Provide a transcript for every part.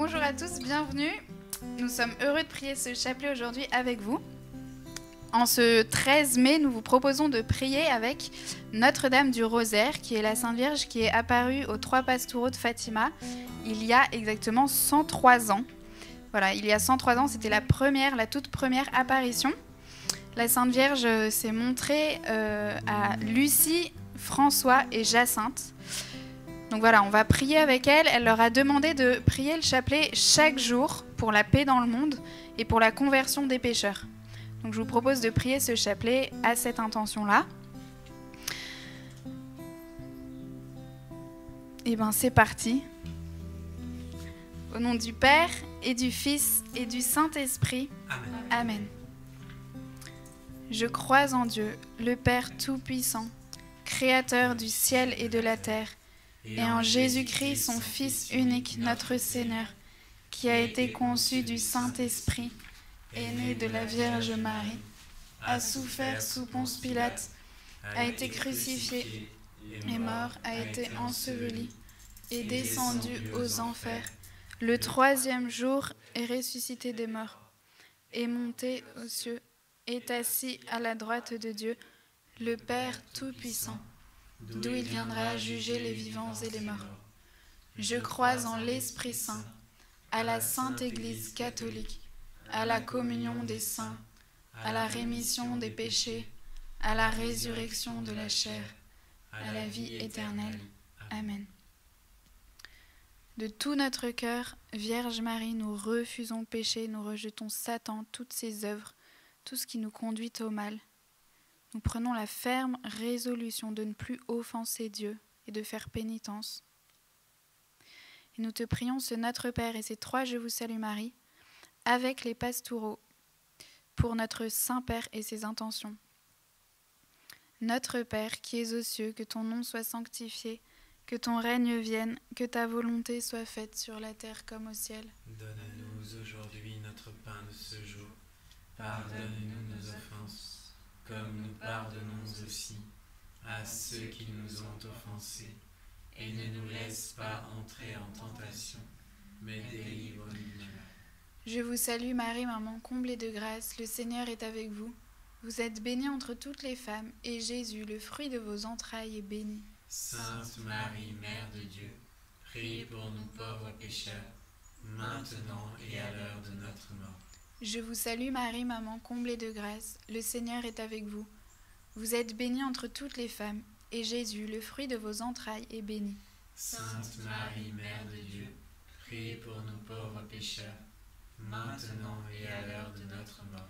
Bonjour à tous, bienvenue. Nous sommes heureux de prier ce chapelet aujourd'hui avec vous. En ce 13 mai, nous vous proposons de prier avec Notre-Dame du Rosaire, qui est la Sainte Vierge qui est apparue aux 3 pastoraux de Fatima il y a exactement 103 ans. Voilà, il y a 103 ans, c'était la toute première apparition. La Sainte Vierge s'est montrée à Lucie, François et Jacinthe. Donc voilà, on va prier avec elle. Elle leur a demandé de prier le chapelet chaque jour pour la paix dans le monde et pour la conversion des pécheurs. Donc je vous propose de prier ce chapelet à cette intention-là. Et bien c'est parti. Au nom du Père et du Fils et du Saint-Esprit. Amen. Amen. Je crois en Dieu, le Père Tout-Puissant, Créateur du ciel et de la terre, et en Jésus-Christ, son Fils unique, notre Seigneur, qui a été conçu du Saint-Esprit, est né de la Vierge Marie, a souffert sous Ponce Pilate, a été crucifié, est mort, a été enseveli, est descendu aux enfers. Le 3e jour est ressuscité des morts, est monté aux cieux, est assis à la droite de Dieu, le Père Tout-Puissant, d'où il viendra juger les vivants et les morts. Je crois en l'Esprit Saint, à la Sainte Église catholique, à la communion des saints, à la rémission des péchés, à la résurrection de la chair, à la vie éternelle. Amen. De tout notre cœur, Vierge Marie, nous refusons le péché, nous rejetons Satan, toutes ses œuvres, tout ce qui nous conduit au mal. Nous prenons la ferme résolution de ne plus offenser Dieu et de faire pénitence. Et nous te prions ce Notre Père et ces 3 Je vous salue Marie, avec les pastoraux, pour notre Saint-Père et ses intentions. Notre Père qui es aux cieux, que ton nom soit sanctifié, que ton règne vienne, que ta volonté soit faite sur la terre comme au ciel. Donne-nous aujourd'hui notre pain de ce jour. Pardonne-nous nos offenses, comme nous pardonnons aussi à ceux qui nous ont offensés. Et ne nous laisse pas entrer en tentation, mais délivre-nous du mal. Je vous salue Marie, maman comblée de grâce, le Seigneur est avec vous. Vous êtes bénie entre toutes les femmes, et Jésus, le fruit de vos entrailles, est béni. Sainte Marie, Mère de Dieu, prie pour nous pauvres pécheurs, maintenant et à l'heure de notre mort. Je vous salue Marie, maman comblée de grâce, le Seigneur est avec vous. Vous êtes bénie entre toutes les femmes, et Jésus, le fruit de vos entrailles, est béni. Sainte Marie, Mère de Dieu, prie pour nous pauvres pécheurs, maintenant et à l'heure de notre mort.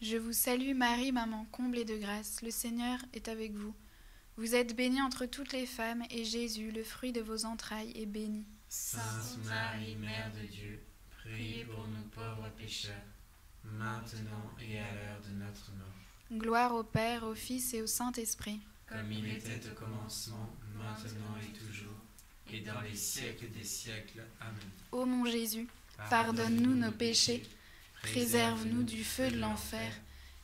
Je vous salue Marie, maman comblée de grâce, le Seigneur est avec vous. Vous êtes bénie entre toutes les femmes, et Jésus, le fruit de vos entrailles, est béni. Sainte Marie, Mère de Dieu, prie pour nous pauvres pécheurs, maintenant et à l'heure de notre mort. Gloire au Père, au Fils et au Saint-Esprit. Comme il était au commencement, maintenant et toujours, et dans les siècles des siècles. Amen. Ô mon Jésus, pardonne-nous nos péchés, préserve-nous du feu de l'enfer,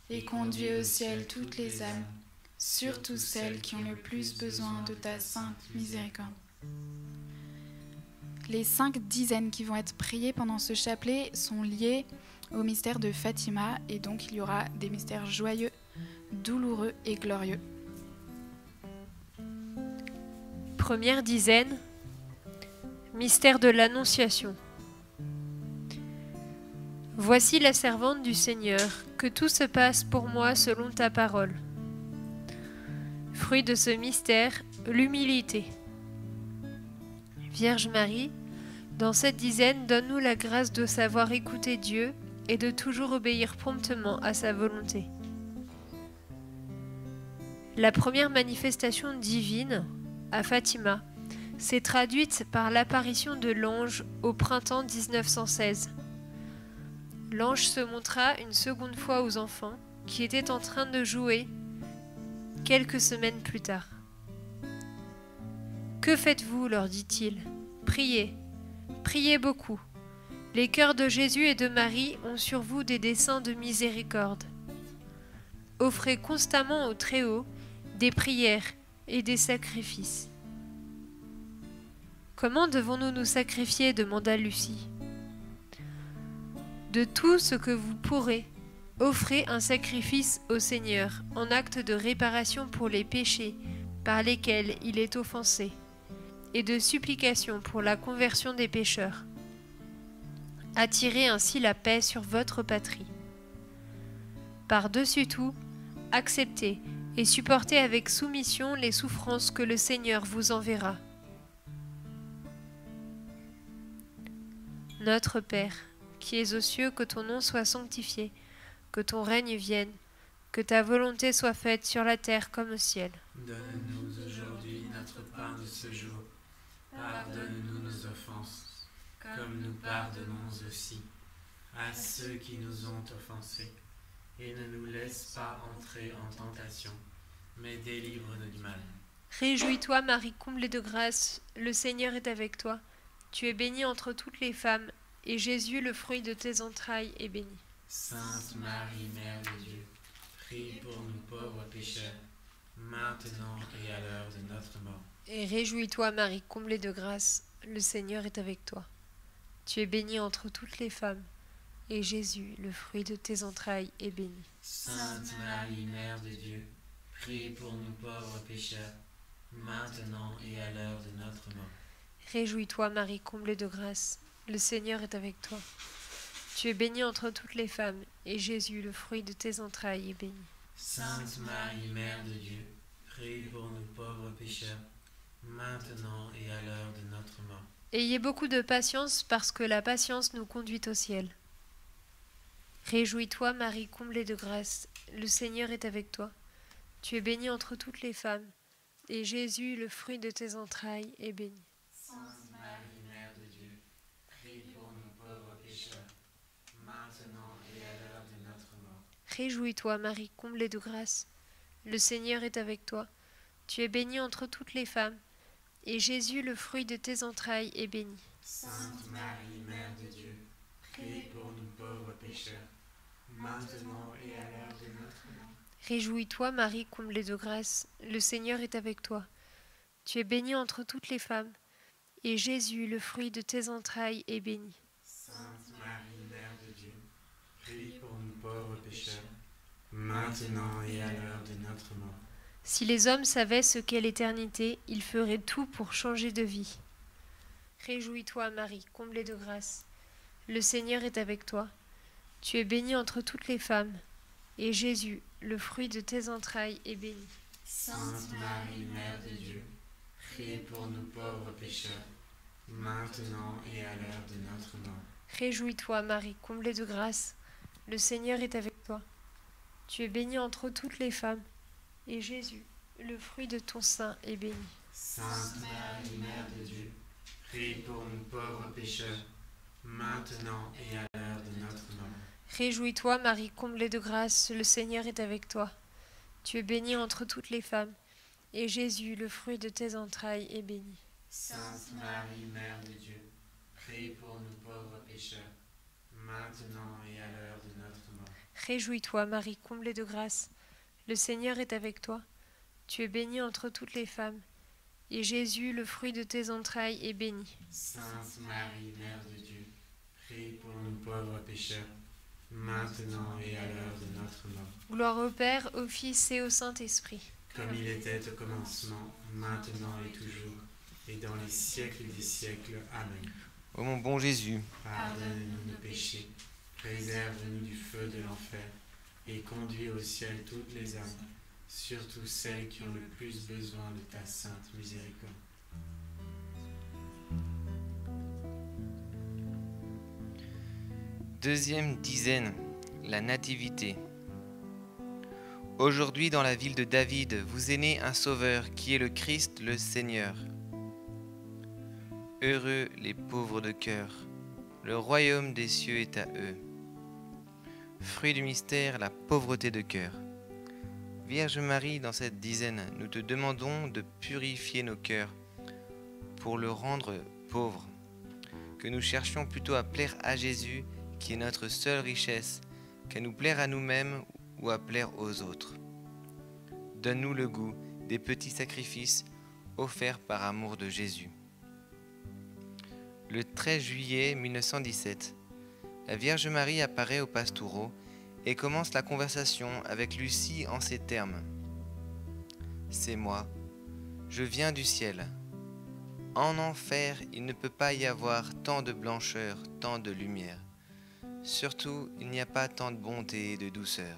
et conduis au ciel toutes les âmes, surtout celles qui ont le plus besoin de ta sainte miséricorde. Les 5 dizaines qui vont être priées pendant ce chapelet sont liées au mystère de Fatima, et donc il y aura des mystères joyeux, douloureux et glorieux. Première dizaine, mystère de l'Annonciation. Voici la servante du Seigneur, que tout se passe pour moi selon ta parole. Fruit de ce mystère, l'humilité. Vierge Marie, dans cette dizaine, donne-nous la grâce de savoir écouter Dieu et de toujours obéir promptement à sa volonté. La première manifestation divine, à Fatima, s'est traduite par l'apparition de l'ange au printemps 1916. L'ange se montra une seconde fois aux enfants qui étaient en train de jouer quelques semaines plus tard. « Que faites-vous » leur dit-il. « Priez, priez beaucoup. Les cœurs de Jésus et de Marie ont sur vous des desseins de miséricorde. Offrez constamment au Très-Haut des prières et des sacrifices. » « Comment devons-nous nous sacrifier » demanda Lucie. De tout ce que vous pourrez, offrez un sacrifice au Seigneur en acte de réparation pour les péchés par lesquels il est offensé, et de supplication pour la conversion des pécheurs. Attirez ainsi la paix sur votre patrie. Par-dessus tout, acceptez et supportez avec soumission les souffrances que le Seigneur vous enverra. Notre Père, qui es aux cieux, que ton nom soit sanctifié, que ton règne vienne, que ta volonté soit faite sur la terre comme au ciel. Donne-nous aujourd'hui notre pain de ce jour. Pardonne-nous nos offenses, comme nous pardonnons aussi à ceux qui nous ont offensés. Et ne nous laisse pas entrer en tentation, mais délivre-nous du mal. Réjouis-toi, Marie, comblée de grâce, le Seigneur est avec toi. Tu es bénie entre toutes les femmes, et Jésus, le fruit de tes entrailles, est béni. Sainte Marie, Mère de Dieu, prie pour nous pauvres pécheurs, maintenant et à l'heure de notre mort. Et réjouis-toi, Marie, comblée de grâce, le Seigneur est avec toi. Tu es bénie entre toutes les femmes, et Jésus, le fruit de tes entrailles, est béni. Sainte Marie, Mère de Dieu, prie pour nous pauvres pécheurs, maintenant et à l'heure de notre mort. Réjouis-toi, Marie, comblée de grâce, le Seigneur est avec toi. Tu es bénie entre toutes les femmes, et Jésus, le fruit de tes entrailles, est béni. Sainte Marie, Mère de Dieu, prie pour nous pauvres pécheurs, maintenant et à l'heure de notre mort. Ayez beaucoup de patience, parce que la patience nous conduit au ciel. Réjouis-toi, Marie, comblée de grâce, le Seigneur est avec toi. Tu es bénie entre toutes les femmes, et Jésus, le fruit de tes entrailles, est béni. Sainte Marie, Mère de Dieu, prie pour nous pauvres pécheurs, maintenant et à l'heure de notre mort. Réjouis-toi, Marie, comblée de grâce, le Seigneur est avec toi. Tu es bénie entre toutes les femmes, et Jésus, le fruit de tes entrailles, est béni. Sainte Marie, Mère de Dieu, prie pour nous pauvres pécheurs, maintenant et à l'heure de notre mort. Réjouis-toi, Marie, comblée de grâce, le Seigneur est avec toi. Tu es bénie entre toutes les femmes, et Jésus, le fruit de tes entrailles, est béni. Sainte Marie, Mère de Dieu, prie pour nous pauvres pécheurs, maintenant et à l'heure de notre mort. Si les hommes savaient ce qu'est l'éternité, ils feraient tout pour changer de vie. Réjouis-toi, Marie, comblée de grâce, le Seigneur est avec toi. Tu es bénie entre toutes les femmes, et Jésus, le fruit de tes entrailles, est béni. Sainte Marie, Mère de Dieu, prie pour nous pauvres pécheurs, maintenant et à l'heure de notre mort. Réjouis-toi, Marie, comblée de grâce, le Seigneur est avec toi. Tu es bénie entre toutes les femmes, et Jésus, le fruit de ton sein, est béni. Sainte Marie, Mère de Dieu, prie pour nous pauvres pécheurs, maintenant et à l'heure de notre mort. Réjouis-toi, Marie, comblée de grâce, le Seigneur est avec toi. Tu es bénie entre toutes les femmes, et Jésus, le fruit de tes entrailles, est béni. Sainte Marie, Mère de Dieu, prie pour nous pauvres pécheurs, maintenant et à l'heure de notre mort. Réjouis-toi, Marie, comblée de grâce, le Seigneur est avec toi. Tu es bénie entre toutes les femmes, et Jésus, le fruit de tes entrailles, est béni. Sainte Marie, Mère de Dieu, prie pour nous pauvres pécheurs, maintenant et à l'heure de notre mort. Gloire au Père, au Fils et au Saint-Esprit. Comme il était au commencement, maintenant et toujours, et dans les siècles des siècles. Amen. Ô mon bon Jésus, Pardonne-nous nos péchés, préserve-nous du feu de l'enfer, et conduis au ciel toutes les âmes, surtout celles qui ont le plus besoin de ta sainte miséricorde. deuxième dizaine, la Nativité. Aujourd'hui, dans la ville de David, vous est né un Sauveur qui est le Christ, le Seigneur. Heureux les pauvres de cœur, le royaume des cieux est à eux. Fruit du mystère, la pauvreté de cœur. Vierge Marie, dans cette dizaine, nous te demandons de purifier nos cœurs pour le rendre pauvre, que nous cherchions plutôt à plaire à Jésus, qui est notre seule richesse, qu'à nous plaire à nous-mêmes ou à plaire aux autres. Donne-nous le goût des petits sacrifices offerts par amour de Jésus. Le 13 juillet 1917 la Vierge Marie apparaît au pastoureau et commence la conversation avec Lucie en ces termes. « C'est moi, je viens du ciel. En enfer, il ne peut pas y avoir tant de blancheur, tant de lumière. Surtout, il n'y a pas tant de bonté et de douceur. »«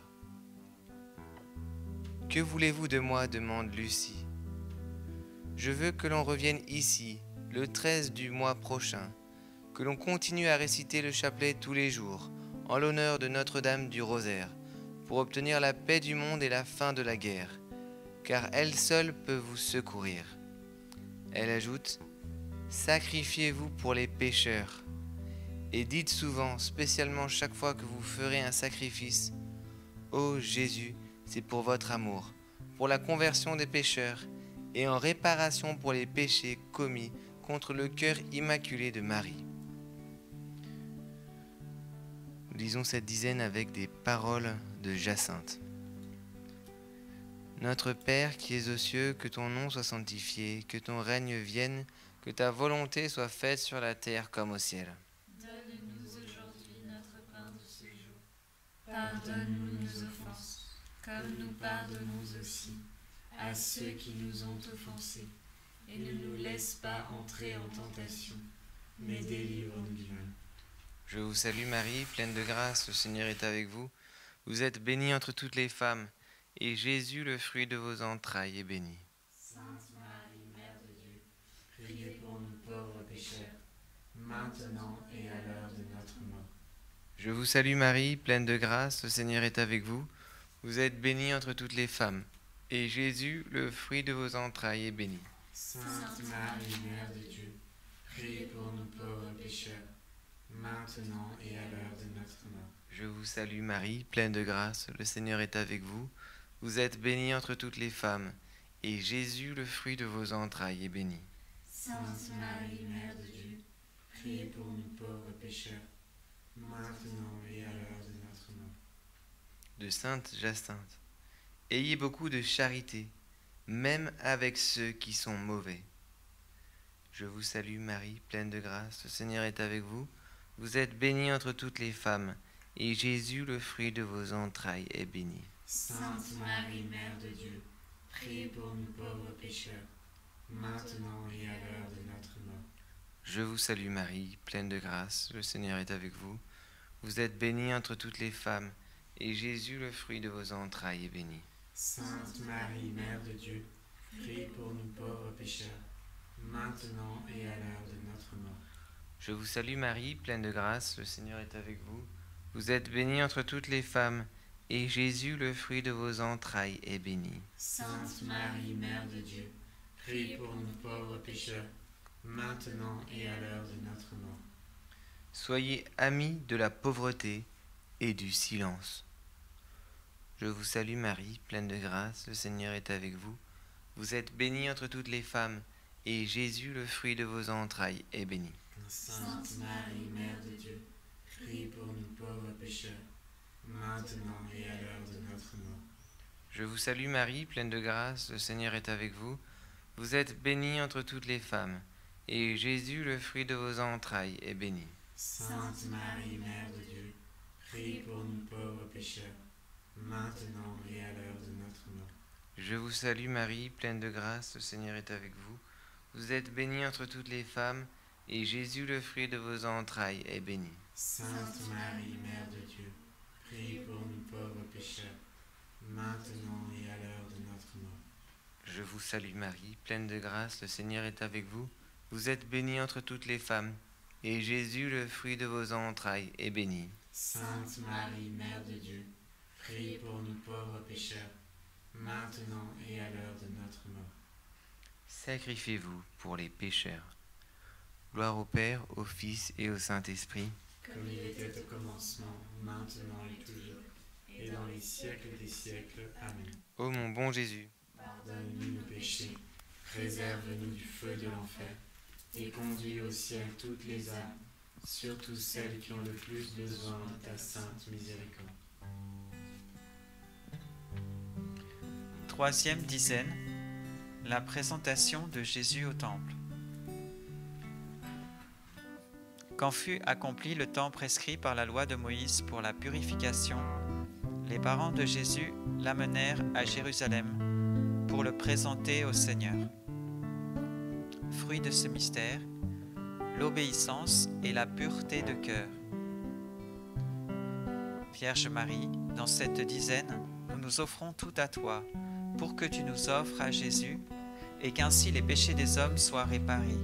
Que voulez-vous de moi ?» demande Lucie. « Je veux que l'on revienne ici, le 13 du mois prochain, que l'on continue à réciter le chapelet tous les jours, en l'honneur de Notre-Dame du Rosaire, pour obtenir la paix du monde et la fin de la guerre, car elle seule peut vous secourir. » Elle ajoute, « Sacrifiez-vous pour les pécheurs, et dites souvent, spécialement chaque fois que vous ferez un sacrifice, « Ô Jésus, c'est pour votre amour, pour la conversion des pécheurs, et en réparation pour les péchés commis contre le cœur immaculé de Marie. » Nous lisons cette dizaine avec des paroles de Jacinthe. Notre Père qui es aux cieux, que ton nom soit sanctifié, que ton règne vienne, que ta volonté soit faite sur la terre comme au ciel. Donne-nous aujourd'hui notre pain de ce jour. Pardonne-nous nos offenses, comme nous pardonnons aussi à ceux qui nous ont offensés. Et ne nous laisse pas entrer en tentation, mais délivre-nous du mal. Je vous salue Marie, pleine de grâce, le Seigneur est avec vous. Vous êtes bénie entre toutes les femmes, et Jésus, le fruit de vos entrailles, est béni. Sainte Marie, Mère de Dieu, priez pour nous pauvres pécheurs, maintenant et à l'heure de notre mort. Je vous salue Marie, pleine de grâce, le Seigneur est avec vous. Vous êtes bénie entre toutes les femmes, et Jésus, le fruit de vos entrailles, est béni. Sainte Marie, Mère de Dieu, priez pour nous pauvres pécheurs, maintenant et à l'heure de notre mort. Je vous salue Marie, pleine de grâce, le Seigneur est avec vous. Vous êtes bénie entre toutes les femmes, et Jésus, le fruit de vos entrailles, est béni. Sainte Marie, Mère de Dieu, Priez pour nous pauvres pécheurs, maintenant et à l'heure de notre mort. De Sainte Jacinthe. Ayez beaucoup de charité, même avec ceux qui sont mauvais. Je vous salue Marie, pleine de grâce, le Seigneur est avec vous. Vous êtes bénie entre toutes les femmes, et Jésus, le fruit de vos entrailles, est béni. Sainte Marie, Mère de Dieu, priez pour nous pauvres pécheurs, maintenant et à l'heure de notre mort. Je vous salue Marie, pleine de grâce, le Seigneur est avec vous. Vous êtes bénie entre toutes les femmes, et Jésus, le fruit de vos entrailles, est béni. Sainte Marie, Mère de Dieu, priez pour nous pauvres pécheurs, maintenant et à l'heure de notre mort. Je vous salue Marie, pleine de grâce, le Seigneur est avec vous. Vous êtes bénie entre toutes les femmes, et Jésus, le fruit de vos entrailles, est béni. Sainte Marie, Mère de Dieu, Priez pour nous pauvres pécheurs, maintenant et à l'heure de notre mort. Soyez amis de la pauvreté et du silence. Je vous salue Marie, pleine de grâce, le Seigneur est avec vous. Vous êtes bénie entre toutes les femmes, et Jésus, le fruit de vos entrailles, est béni. Sainte Marie, Mère de Dieu, Priez pour nous pauvres pécheurs, maintenant et à l'heure de notre mort. Je vous salue Marie, pleine de grâce, le Seigneur est avec vous. Vous êtes bénie entre toutes les femmes, et Jésus, le fruit de vos entrailles, est béni. Sainte Marie, Mère de Dieu, priez pour nous pauvres pécheurs, maintenant et à l'heure de notre mort. Je vous salue Marie, pleine de grâce, le Seigneur est avec vous. Vous êtes bénie entre toutes les femmes, et Jésus, le fruit de vos entrailles, est béni. Sainte Marie, Mère de Dieu, priez pour nous pauvres pécheurs, maintenant et à l'heure de notre mort. Je vous salue Marie, pleine de grâce, le Seigneur est avec vous. Vous êtes bénie entre toutes les femmes, et Jésus, le fruit de vos entrailles, est béni. Sainte Marie, Mère de Dieu, priez pour nous pauvres pécheurs, maintenant et à l'heure de notre mort. Sacrifiez-vous pour les pécheurs. Gloire au Père, au Fils et au Saint-Esprit. Comme il était au commencement, maintenant et toujours, et dans les siècles des siècles. Amen. Ô mon bon Jésus, Pardonne-nous nos péchés, préserve-nous du feu de l'enfer, et conduis au ciel toutes les âmes, surtout celles qui ont le plus besoin de ta sainte miséricorde. Troisième dizaine, la présentation de Jésus au temple. Quand fut accompli le temps prescrit par la loi de Moïse pour la purification, les parents de Jésus l'amenèrent à Jérusalem pour le présenter au Seigneur. Fruit de ce mystère, l'obéissance et la pureté de cœur. Vierge Marie, dans cette dizaine, nous nous offrons tout à toi pour que tu nous offres à Jésus et qu'ainsi les péchés des hommes soient réparés.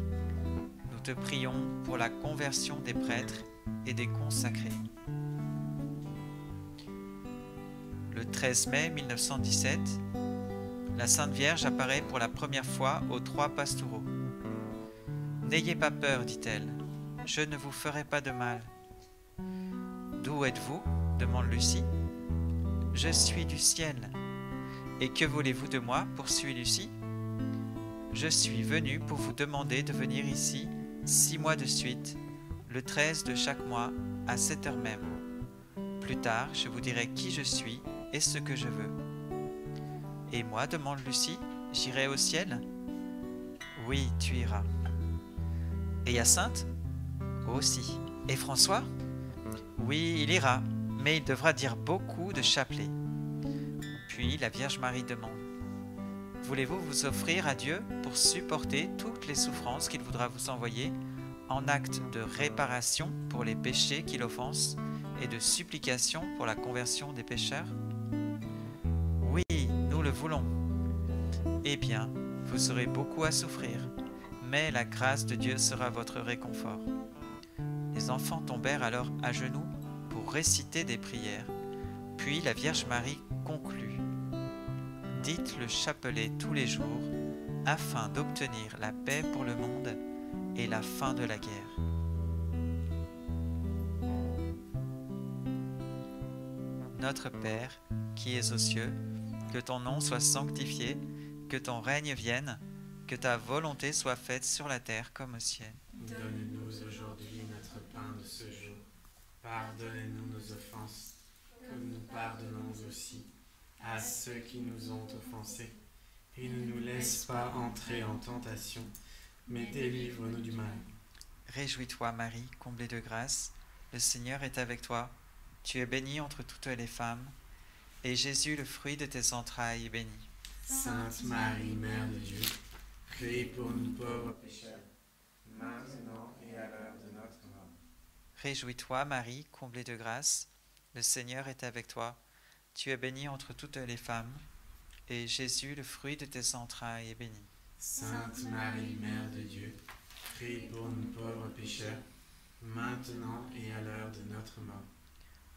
Nous te prions pour la conversion des prêtres et des consacrés. Le 13 mai 1917, la Sainte Vierge apparaît pour la première fois aux 3 pastoraux. « N'ayez pas peur, dit-elle, je ne vous ferai pas de mal. »« D'où êtes-vous » demande Lucie. « Je suis du ciel. »« Et que voulez-vous de moi » poursuit Lucie. « Je suis venue pour vous demander de venir ici 6 mois de suite, le 13 de chaque mois, à cette heure même. Plus tard, je vous dirai qui je suis et ce que je veux. »« Et moi, demande Lucie, j'irai au ciel ?»« Oui, tu iras. »« Et Hyacinthe ?»« Aussi. Et François ?»« Oui, il ira, mais il devra dire beaucoup de chapelets. » Puis la Vierge Marie demande: « Voulez-vous vous offrir à Dieu pour supporter toutes les souffrances qu'il voudra vous envoyer en acte de réparation pour les péchés qu'il offense et de supplication pour la conversion des pécheurs ? » Oui, nous le voulons. Eh bien, vous aurez beaucoup à souffrir, mais la grâce de Dieu sera votre réconfort. Les enfants tombèrent alors à genoux pour réciter des prières, puis la Vierge Marie conclut: « Dites le chapelet tous les jours, afin d'obtenir la paix pour le monde et la fin de la guerre. » Notre Père, qui es aux cieux, que ton nom soit sanctifié, que ton règne vienne, que ta volonté soit faite sur la terre comme au ciel. Donne-nous aujourd'hui notre pain de ce jour. Pardonnez-nous nos offenses, comme nous pardonnons aussi à ceux qui nous ont offensés. Et ne nous laisse pas entrer en tentation, mais délivre-nous du mal. Réjouis-toi, Marie, comblée de grâce, le Seigneur est avec toi. Tu es bénie entre toutes les femmes, et Jésus, le fruit de tes entrailles, est béni. Sainte Marie, Mère de Dieu, priez pour nous pauvres pécheurs, maintenant et à l'heure de notre mort. Réjouis-toi, Marie, comblée de grâce, le Seigneur est avec toi. Tu es bénie entre toutes les femmes, et Jésus, le fruit de tes entrailles, est béni. Sainte Marie, Mère de Dieu, priez pour nous pauvres pécheurs, maintenant et à l'heure de notre mort.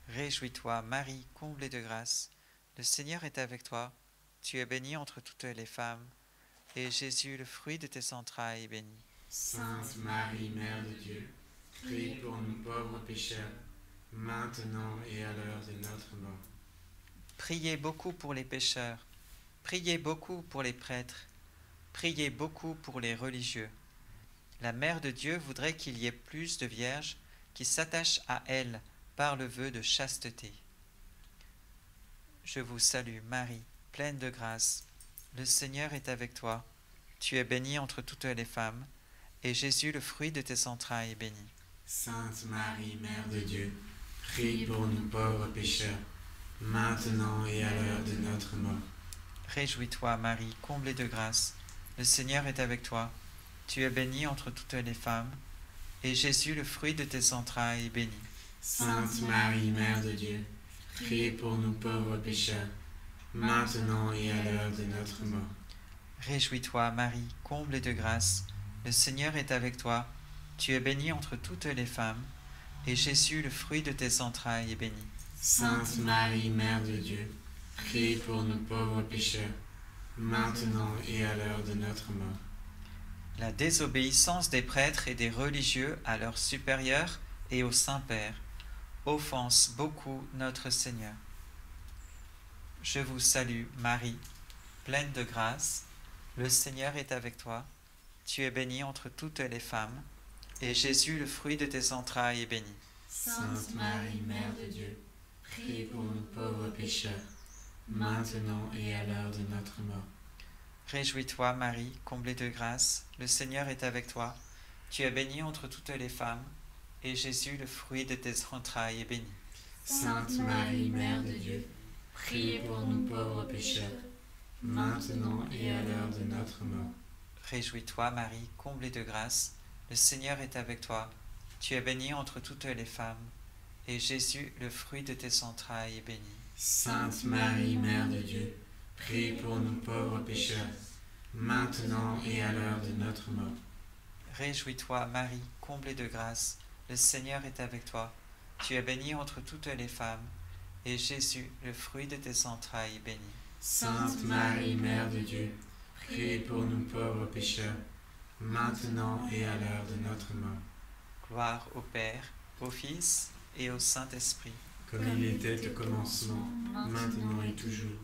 Réjouis-toi, Marie, comblée de grâce, le Seigneur est avec toi. Tu es bénie entre toutes les femmes, et Jésus, le fruit de tes entrailles, est béni. Sainte Marie, Mère de Dieu, priez pour nous pauvres pécheurs, maintenant et à l'heure de notre mort. Priez beaucoup pour les pécheurs, priez beaucoup pour les prêtres, priez beaucoup pour les religieux. La Mère de Dieu voudrait qu'il y ait plus de vierges qui s'attachent à elle par le vœu de chasteté. Je vous salue, Marie, pleine de grâce. Le Seigneur est avec toi. Tu es bénie entre toutes les femmes, et Jésus, le fruit de tes entrailles, est béni. Sainte Marie, Mère de Dieu, priez pour nous pauvres pécheurs, maintenant et à l'heure de notre mort. Réjouis-toi, Marie, comblée de grâce. Le Seigneur est avec toi. Tu es bénie entre toutes les femmes, et Jésus, le fruit de tes entrailles, est béni. Sainte Marie, Mère de Dieu, priez pour nous pauvres pécheurs, maintenant et à l'heure de notre mort. Réjouis-toi, Marie, comblée de grâce. Le Seigneur est avec toi. Tu es bénie entre toutes les femmes, et Jésus, le fruit de tes entrailles, est béni. Sainte Marie, Mère de Dieu, priez pour nous pauvres pécheurs, maintenant et à l'heure de notre mort. La désobéissance des prêtres et des religieux à leurs supérieurs et au Saint-Père offense beaucoup notre Seigneur. Je vous salue, Marie, pleine de grâce. Le Seigneur est avec toi. Tu es bénie entre toutes les femmes, et Jésus, le fruit de tes entrailles, est béni. Sainte Marie, Mère de Dieu, Priez pour nous pauvres pécheurs, maintenant et à l'heure de notre mort. Réjouis-toi, Marie, comblée de grâce, le Seigneur est avec toi. Tu es bénie entre toutes les femmes, et Jésus, le fruit de tes entrailles, est béni. Sainte Marie, Mère de Dieu, priez pour nous pauvres pécheurs, maintenant et à l'heure de notre mort. Réjouis-toi, Marie, comblée de grâce, le Seigneur est avec toi. Tu es bénie entre toutes les femmes, et Jésus, le fruit de tes entrailles, est béni. Sainte Marie, Mère de Dieu, priez pour nous pauvres pécheurs, maintenant et à l'heure de notre mort. Réjouis-toi, Marie, comblée de grâce, le Seigneur est avec toi. Tu es bénie entre toutes les femmes, et Jésus, le fruit de tes entrailles, est béni. Sainte Marie, Mère de Dieu, priez pour nous pauvres pécheurs, maintenant et à l'heure de notre mort. Gloire au Père, au Fils et au Saint-Esprit. Comme il était au commencement, maintenant et toujours,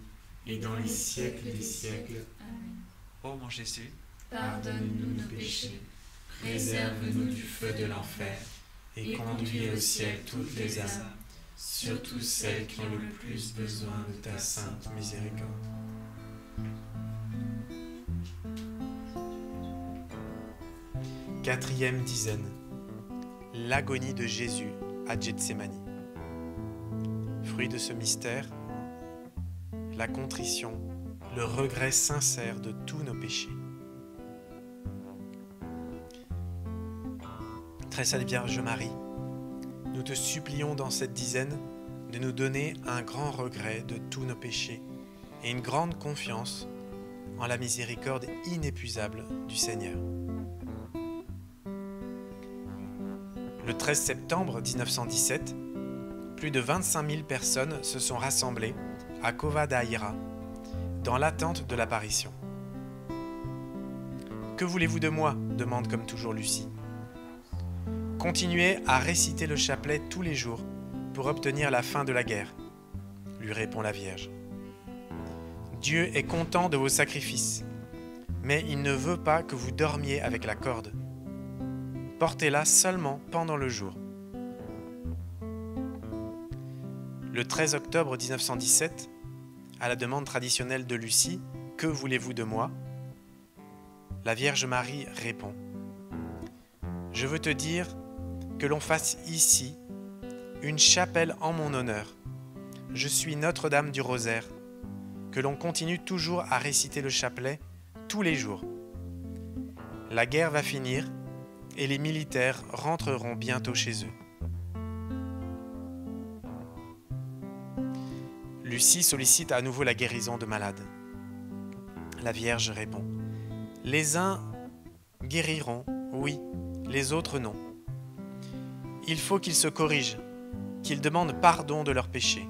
et dans les siècles des siècles. Amen. Ô mon Jésus, Pardonne-nous nos péchés, préserve-nous du feu de l'enfer, et conduis au ciel toutes les âmes, surtout celles qui ont le plus besoin de ta sainte miséricorde. Quatrième dizaine. L'agonie de Jésus à Gethsémani. Fruit de ce mystère, la contrition, le regret sincère de tous nos péchés. Très sainte Vierge Marie, nous te supplions dans cette dizaine de nous donner un grand regret de tous nos péchés et une grande confiance en la miséricorde inépuisable du Seigneur. Le 13 septembre 1917, plus de 25 000 personnes se sont rassemblées à Cova da Iira, dans l'attente de l'apparition. « Que voulez-vous de moi ?» demande comme toujours Lucie. « Continuez à réciter le chapelet tous les jours pour obtenir la fin de la guerre, » lui répond la Vierge. « Dieu est content de vos sacrifices, mais il ne veut pas que vous dormiez avec la corde. Portez-la seulement pendant le jour. » Le 13 octobre 1917, à la demande traditionnelle de Lucie, « Que voulez-vous de moi ?» la Vierge Marie répond, « Je veux te dire que l'on fasse ici une chapelle en mon honneur. Je suis Notre-Dame du Rosaire, que l'on continue toujours à réciter le chapelet tous les jours. La guerre va finir et les militaires rentreront bientôt chez eux. » Lucie sollicite à nouveau la guérison de malades. La Vierge répond, « Les uns guériront, oui, les autres non. Il faut qu'ils se corrigent, qu'ils demandent pardon de leurs péchés. »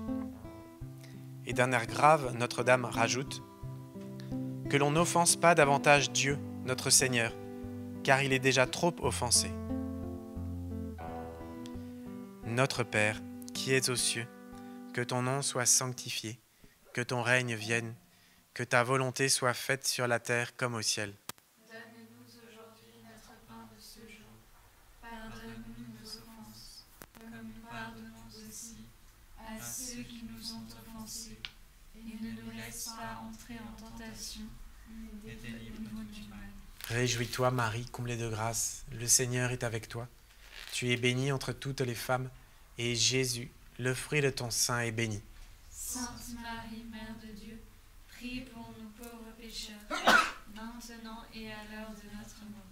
Et d'un air grave, Notre-Dame rajoute, « Que l'on n'offense pas davantage Dieu, notre Seigneur, car il est déjà trop offensé. Notre Père, qui es aux cieux, que ton nom soit sanctifié, que ton règne vienne, que ta volonté soit faite sur la terre comme au ciel. Donne-nous aujourd'hui notre pain de ce jour. Pardonne-nous nos offenses, comme nous pardonnons aussi à ceux qui nous ont offensés. Et ne nous laisse pas entrer en tentation, mais délivre-nous du mal. Réjouis-toi, Marie, comblée de grâce, le Seigneur est avec toi. Tu es bénie entre toutes les femmes, et Jésus, le fruit de ton sein, est béni. Sainte Marie, Mère de Dieu, prie pour nous pauvres pécheurs, maintenant et à l'heure de notre mort.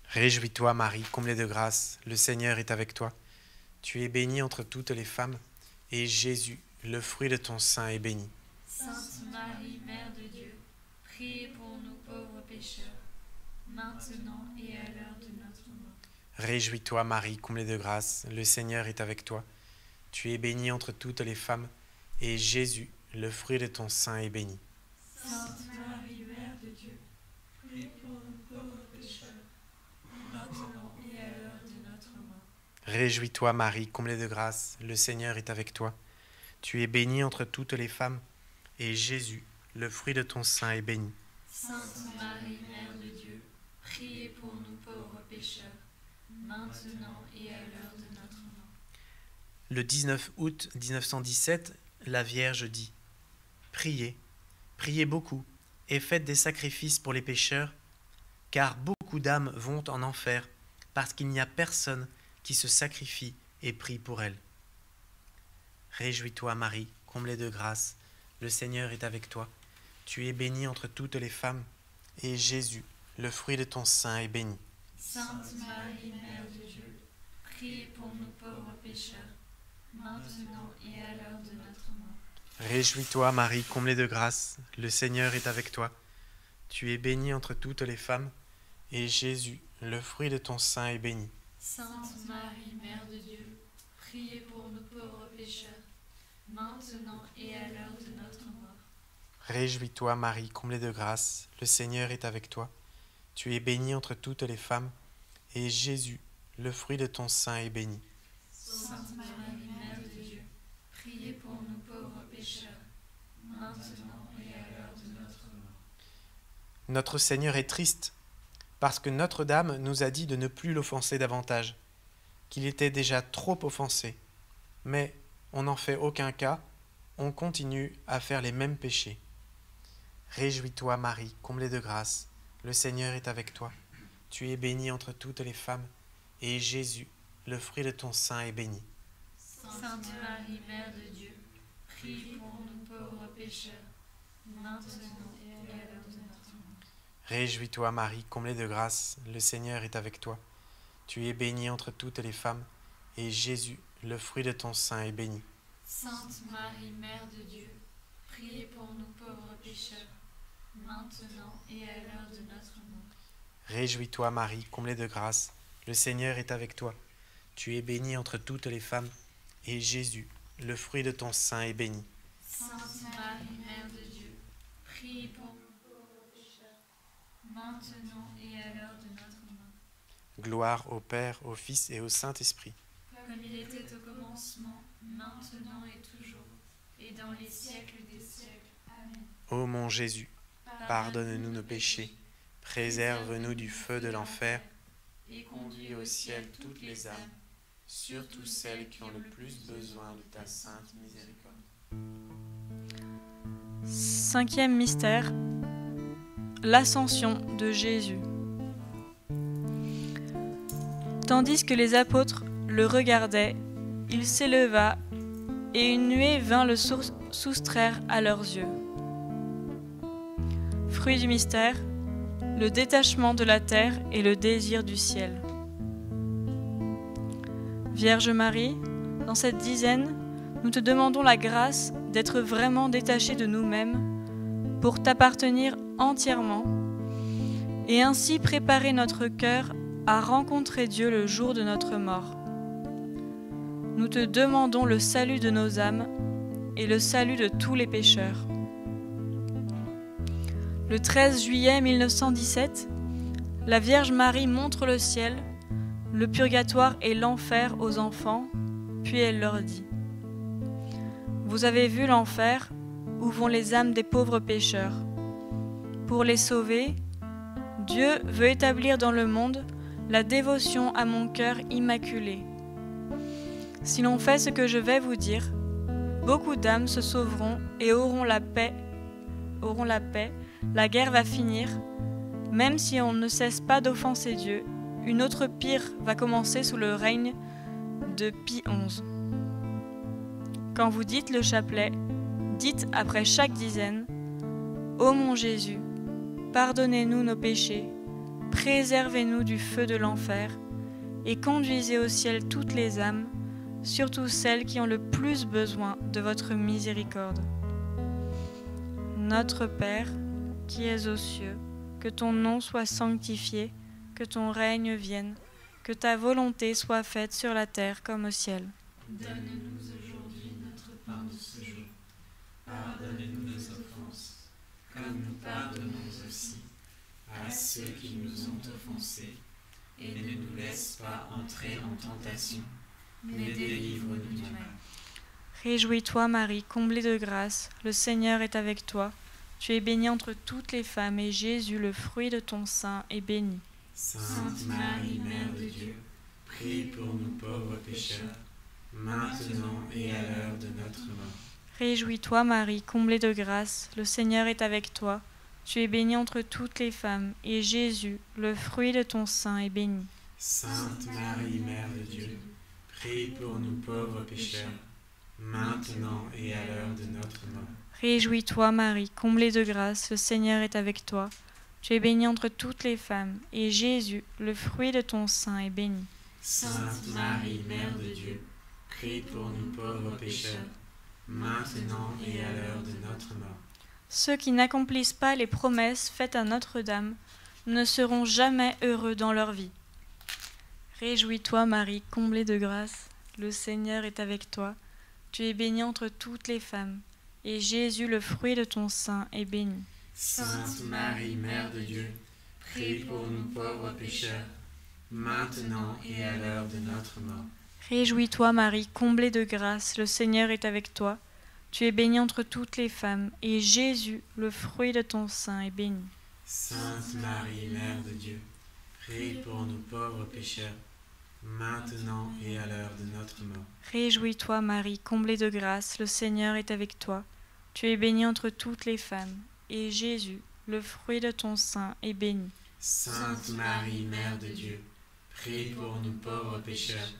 Réjouis-toi, Marie, comblée de grâce, le Seigneur est avec toi. Tu es bénie entre toutes les femmes, et Jésus, le fruit de ton sein, est béni. Sainte Marie, Mère de Dieu, priez pour nous pauvres pécheurs, maintenant et à l'heure de notre mort. Réjouis-toi, Marie, comblée de grâce, le Seigneur est avec toi. Tu es bénie entre toutes les femmes, et Jésus, le fruit de ton sein, est béni. Sainte Marie, Mère de Dieu, priez pour nous pauvres pécheurs, maintenant et à l'heure de notre mort. Réjouis-toi, Marie, comblée de grâce, le Seigneur est avec toi. Tu es bénie entre toutes les femmes, et Jésus, le fruit de ton sein, est béni. Sainte Marie, Mère de Dieu, priez pour nous pauvres pécheurs, maintenant et à l'heure de notre mort. Le 19 août 1917, la Vierge dit « Priez, priez beaucoup, et faites des sacrifices pour les pécheurs, car beaucoup d'âmes vont en enfer, parce qu'il n'y a personne qui se sacrifie et prie pour elle. Réjouis-toi, Marie, comblée de grâce, le Seigneur est avec toi. Tu es bénie entre toutes les femmes, et Jésus, le fruit de ton sein, est béni. Sainte Marie, Mère de Dieu, priez pour nous pauvres pécheurs, maintenant et à l'heure de notre mort. Réjouis-toi, Marie, comblée de grâce, le Seigneur est avec toi. Tu es bénie entre toutes les femmes, et Jésus, le fruit de ton sein, est béni. Sainte Marie, Mère de Dieu, priez pour nous pauvres pécheurs, maintenant et à l'heure de notre mort. Réjouis-toi, Marie, comblée de grâce, le Seigneur est avec toi. Tu es bénie entre toutes les femmes, et Jésus, le fruit de ton sein, est béni. Sainte Marie, Mère de Dieu, priez pour nous pauvres pécheurs, maintenant et à l'heure de notre mort. Notre Seigneur est triste, parce que Notre-Dame nous a dit de ne plus l'offenser davantage, qu'il était déjà trop offensé. Mais on n'en fait aucun cas, on continue à faire les mêmes péchés. Réjouis-toi, Marie, comblée de grâce, le Seigneur est avec toi. Tu es bénie entre toutes les femmes, et Jésus, le fruit de ton sein, est béni. Sainte Marie, Mère de Dieu, priez pour nous pauvres pécheurs, maintenant et à l'heure de notre mort. Réjouis-toi, Marie, comblée de grâce, le Seigneur est avec toi. Tu es bénie entre toutes les femmes, et Jésus, le fruit de ton sein, est béni. Sainte Marie, Mère de Dieu, priez pour nous pauvres pécheurs, maintenant et à l'heure de notre mort. Réjouis-toi, Marie, comblée de grâce, le Seigneur est avec toi. Tu es bénie entre toutes les femmes, et Jésus, le fruit de ton sein, est béni. Sainte Marie, Mère de Dieu, priez pour nous pauvres pécheurs, maintenant et à l'heure de notre mort. Gloire au Père, au Fils et au Saint-Esprit. Comme il était au commencement, maintenant et toujours, et dans les siècles des siècles. Amen. Ô mon Jésus, pardonne-nous nos péchés, préserve-nous du feu de l'enfer, et conduis au ciel toutes les âmes, surtout celles qui ont le plus besoin de ta sainte miséricorde. 5e mystère, l'ascension de Jésus. Tandis que les apôtres le regardaient, il s'éleva et une nuée vint le soustraire à leurs yeux. Fruit du mystère, le détachement de la terre et le désir du ciel. Vierge Marie, dans cette dizaine, nous te demandons la grâce d'être vraiment détachés de nous-mêmes pour t'appartenir entièrement et ainsi préparer notre cœur à rencontrer Dieu le jour de notre mort. Nous te demandons le salut de nos âmes et le salut de tous les pécheurs. Le 13 juillet 1917, la Vierge Marie montre le ciel, le purgatoire et l'enfer aux enfants, puis elle leur dit : « Vous avez vu l'enfer, où vont les âmes des pauvres pécheurs. Pour les sauver, Dieu veut établir dans le monde la dévotion à mon cœur immaculé. Si l'on fait ce que je vais vous dire, beaucoup d'âmes se sauveront et auront la paix, la guerre va finir, même si on ne cesse pas d'offenser Dieu, une autre pire va commencer sous le règne de Pie XI. Quand vous dites le chapelet, dites après chaque dizaine : Ô mon Jésus, pardonnez-nous nos péchés, préservez-nous du feu de l'enfer, et conduisez au ciel toutes les âmes, surtout celles qui ont le plus besoin de votre miséricorde. Notre Père, qui es aux cieux, que ton nom soit sanctifié, que ton règne vienne, que ta volonté soit faite sur la terre comme au ciel. Donne-nous aujourd'hui notre pain de ce jour. Pardonne-nous nos offenses, comme nous pardonnons aussi à ceux qui nous ont offensés. Et ne nous laisse pas entrer en tentation, mais délivre-nous du mal. Réjouis-toi, Marie, comblée de grâce, le Seigneur est avec toi. Tu es bénie entre toutes les femmes, et Jésus, le fruit de ton sein, est béni. Sainte Marie, Mère de Dieu, prie pour nous pauvres pécheurs, maintenant et à l'heure de notre mort. Réjouis-toi, Marie, comblée de grâce, le Seigneur est avec toi. Tu es bénie entre toutes les femmes, et Jésus, le fruit de ton sein, est béni. Sainte Marie, Mère de Dieu, prie pour nous pauvres pécheurs, maintenant et à l'heure de notre mort. Réjouis-toi, Marie, comblée de grâce, le Seigneur est avec toi. Tu es bénie entre toutes les femmes, et Jésus, le fruit de ton sein, est béni. Sainte Marie, Mère de Dieu, prie pour nous pauvres pécheurs, maintenant et à l'heure de notre mort. Ceux qui n'accomplissent pas les promesses faites à Notre-Dame ne seront jamais heureux dans leur vie. Réjouis-toi, Marie, comblée de grâce, le Seigneur est avec toi. Tu es bénie entre toutes les femmes, et Jésus, le fruit de ton sein, est béni. Sainte Marie, Mère de Dieu, prie pour nous pauvres pécheurs, maintenant et à l'heure de notre mort. Réjouis-toi, Marie, comblée de grâce, le Seigneur est avec toi. Tu es bénie entre toutes les femmes, et Jésus, le fruit de ton sein, est béni. Sainte Marie, Mère de Dieu, prie pour nous pauvres pécheurs, maintenant et à l'heure de notre mort. Réjouis-toi, Marie, comblée de grâce, le Seigneur est avec toi. Tu es bénie entre toutes les femmes, et Jésus, le fruit de ton sein, est béni. Sainte Marie, Mère de Dieu, prie pour nous pauvres pécheurs,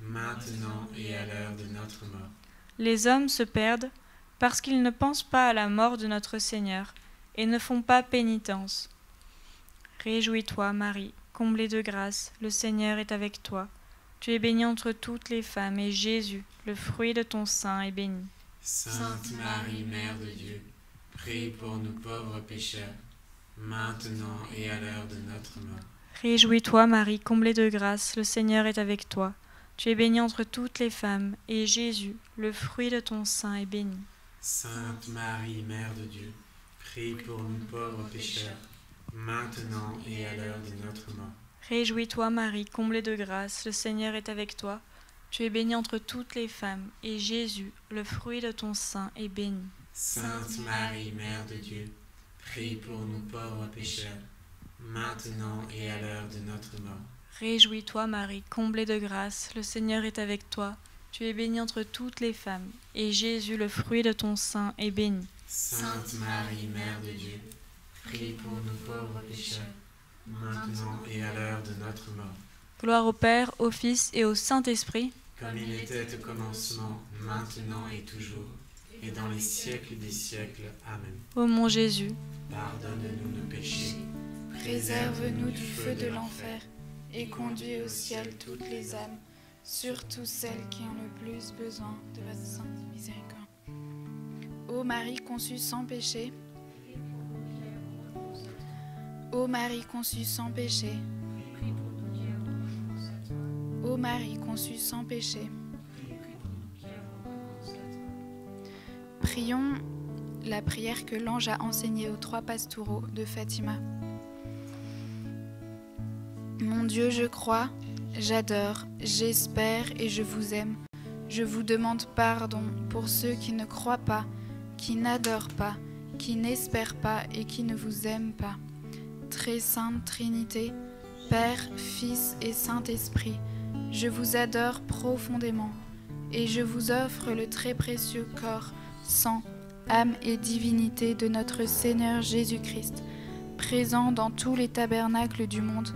maintenant et à l'heure de notre mort. Les hommes se perdent parce qu'ils ne pensent pas à la mort de notre Seigneur et ne font pas pénitence. Réjouis-toi, Marie, comblée de grâce, le Seigneur est avec toi. Tu es bénie entre toutes les femmes, et Jésus, le fruit de ton sein, est béni. Sainte Marie, Mère de Dieu, prie pour nous pauvres pécheurs, maintenant et à l'heure de notre mort. Réjouis-toi, Marie, comblée de grâce, le Seigneur est avec toi. Tu es bénie entre toutes les femmes, et Jésus, le fruit de ton sein, est béni. Sainte Marie, Mère de Dieu, prie pour nous pauvres pécheurs, maintenant et à l'heure de notre mort. Réjouis-toi, Marie, comblée de grâce, le Seigneur est avec toi. Tu es bénie entre toutes les femmes, et Jésus, le fruit de ton sein, est béni. Sainte Marie, Mère de Dieu, prie pour nous pauvres pécheurs, maintenant et à l'heure de notre mort. Réjouis-toi, Marie, comblée de grâce, le Seigneur est avec toi. Tu es bénie entre toutes les femmes, et Jésus, le fruit de ton sein, est béni. Sainte Marie, Mère de Dieu, prie pour nous pauvres pécheurs, maintenant et à l'heure de notre mort. Gloire au Père, au Fils et au Saint-Esprit, comme il était au commencement, maintenant et toujours, et dans les siècles des siècles. Amen. Ô mon Jésus, pardonne-nous nos péchés, préserve-nous du feu de l'enfer, et conduis au ciel toutes les âmes, surtout celles qui ont le plus besoin de votre sainte miséricorde. Ô Marie conçue sans péché, ô Marie conçue sans péché, ô Marie conçue sans péché. Prions la prière que l'ange a enseignée aux 3 pastoureaux de Fatima. Mon Dieu, je crois, j'adore, j'espère et je vous aime. Je vous demande pardon pour ceux qui ne croient pas, qui n'adorent pas, qui n'espèrent pas et qui ne vous aiment pas. Très sainte Trinité, Père, Fils et Saint-Esprit, je vous adore profondément et je vous offre le très précieux corps, sang, âme et divinité de notre Seigneur Jésus-Christ, présent dans tous les tabernacles du monde,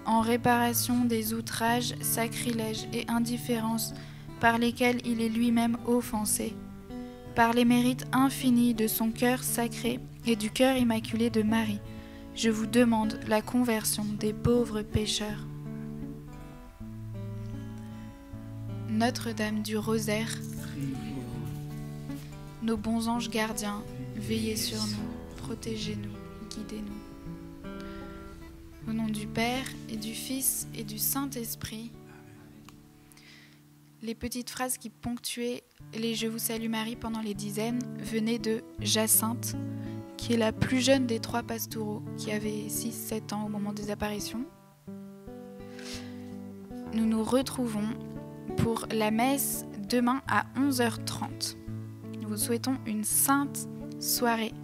en réparation des outrages, sacrilèges et indifférences par lesquels il est lui-même offensé, par les mérites infinis de son cœur sacré et du cœur immaculé de Marie. Je vous demande la conversion des pauvres pécheurs. Notre-Dame du Rosaire, nos bons anges gardiens, veillez sur nous, protégez-nous, guidez-nous. Au nom du Père et du Fils et du Saint-Esprit, les petites phrases qui ponctuaient les « Je vous salue Marie » pendant les dizaines venaient de Jacinthe, qui est la plus jeune des 3 pastoureaux, qui avait 6-7 ans au moment des apparitions. Nous nous retrouvons pour la messe demain à 11h30. Nous vous souhaitons une sainte soirée